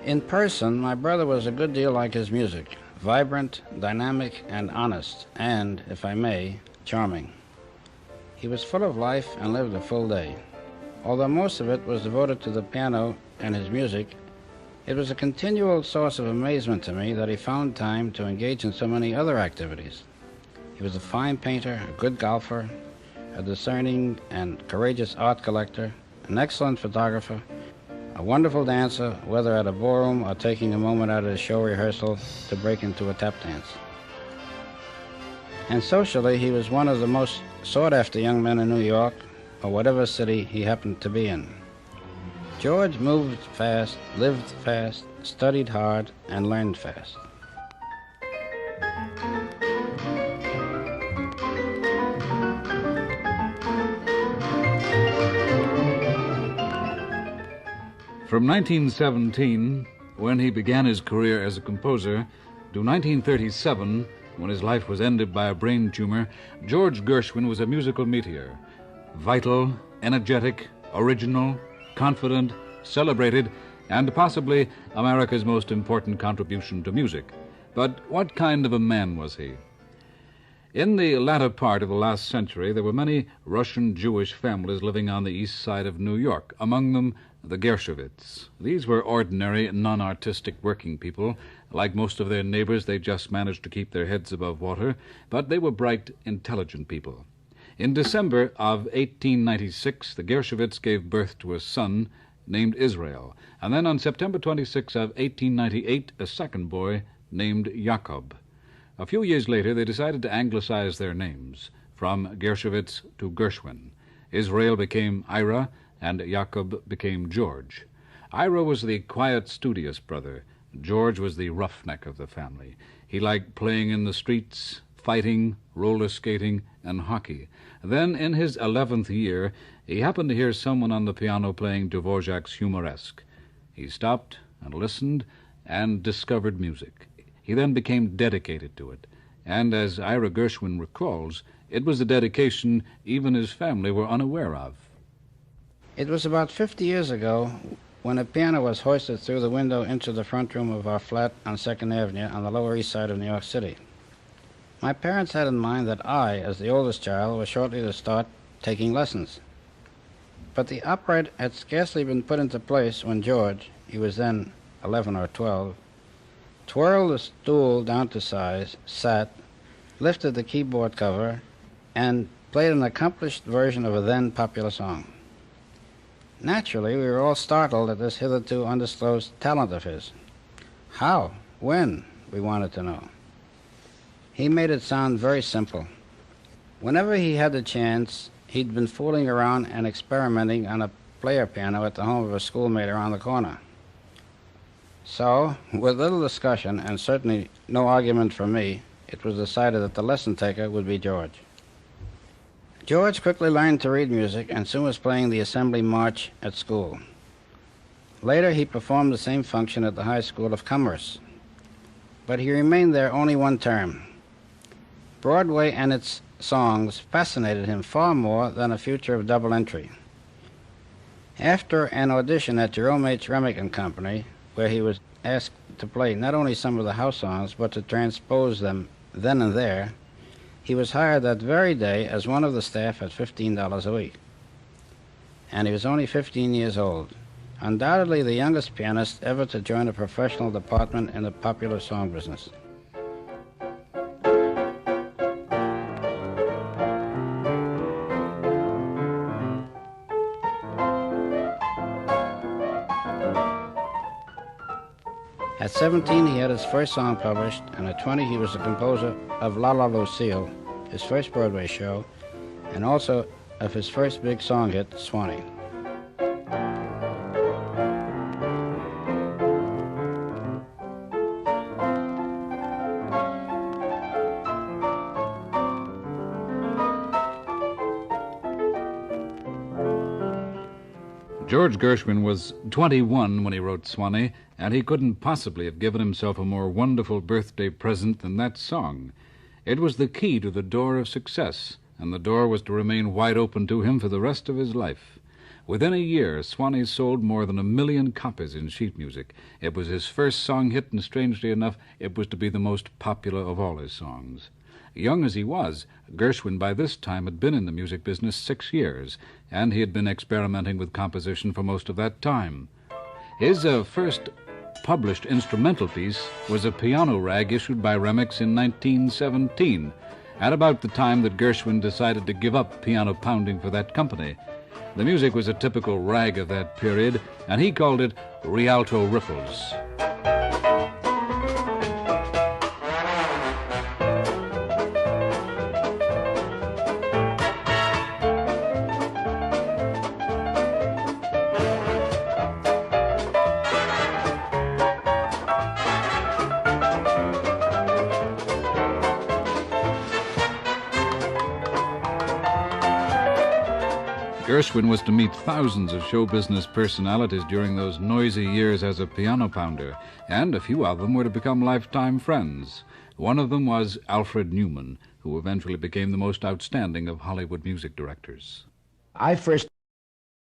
In person, my brother was a good deal like his music, vibrant, dynamic, and honest, and, if I may, charming. He was full of life and lived a full day. Although most of it was devoted to the piano and his music, it was a continual source of amazement to me that he found time to engage in so many other activities. He was a fine painter, a good golfer, a discerning and courageous art collector, an excellent photographer, a wonderful dancer, whether at a ballroom or taking a moment out of his show rehearsal to break into a tap dance. And socially, he was one of the most sought-after young men in New York, or whatever city he happened to be in. George moved fast, lived fast, studied hard, and learned fast. From 1917, when he began his career as a composer, to 1937, when his life was ended by a brain tumor, George Gershwin was a musical meteor. Vital, energetic, original, confident, celebrated, and possibly America's most important contribution to music. But what kind of a man was he? In the latter part of the last century, there were many Russian Jewish families living on the east side of New York, among them the Gershwins. These were ordinary, non-artistic working people. Like most of their neighbors, they just managed to keep their heads above water, but they were bright, intelligent people. In December of 1896, the Gershwins gave birth to a son named Israel, and then on September 26 of 1898, a second boy named Jakob. A few years later, they decided to anglicize their names, from Gershwin to Gershwin. Israel became Ira, and Jakob became George. Ira was the quiet, studious brother. George was the roughneck of the family. He liked playing in the streets, fighting, roller skating, and hockey. Then, in his 11th year, he happened to hear someone on the piano playing Dvorak's Humoresque. He stopped and listened and discovered music. He then became dedicated to it, and as Ira Gershwin recalls, it was a dedication even his family were unaware of. It was about 50 years ago when a piano was hoisted through the window into the front room of our flat on 2nd Avenue on the Lower East Side of New York City. My parents had in mind that I, as the oldest child, was shortly to start taking lessons. But the upright had scarcely been put into place when George, he was then 11 or 12, twirled the stool down to size, sat, lifted the keyboard cover, and played an accomplished version of a then popular song. Naturally, we were all startled at this hitherto undisclosed talent of his. How? When? We wanted to know. He made it sound very simple. Whenever he had the chance, he'd been fooling around and experimenting on a player piano at the home of a schoolmate around the corner. So, with little discussion, and certainly no argument from me, it was decided that the lesson taker would be George. George quickly learned to read music and soon was playing the Assembly March at school. Later, he performed the same function at the High School of Commerce. But he remained there only one term. Broadway and its songs fascinated him far more than a future of double entry. After an audition at Jerome H. Remick and Company, where he was asked to play not only some of the house songs, but to transpose them then and there, he was hired that very day as one of the staff at $15 a week. And he was only 15 years old, undoubtedly the youngest pianist ever to join a professional department in the popular song business. At 17, he had his first song published, and at 20, he was the composer of La La Lucille, his first Broadway show, and also of his first big song hit, Swanee. George Gershwin was 21 when he wrote Swanee, and he couldn't possibly have given himself a more wonderful birthday present than that song. It was the key to the door of success, and the door was to remain wide open to him for the rest of his life. Within a year, Swanee sold more than 1 million copies in sheet music. It was his first song hit, and strangely enough, it was to be the most popular of all his songs. Young as he was, Gershwin by this time had been in the music business 6 years, and he had been experimenting with composition for most of that time. His first published instrumental piece was a piano rag issued by Remix in 1917, at about the time that Gershwin decided to give up piano pounding for that company. The music was a typical rag of that period, and he called it Rialto Ripples. Gershwin was to meet thousands of show business personalities during those noisy years as a piano pounder, and a few of them were to become lifetime friends. One of them was Alfred Newman, who eventually became the most outstanding of Hollywood music directors. I first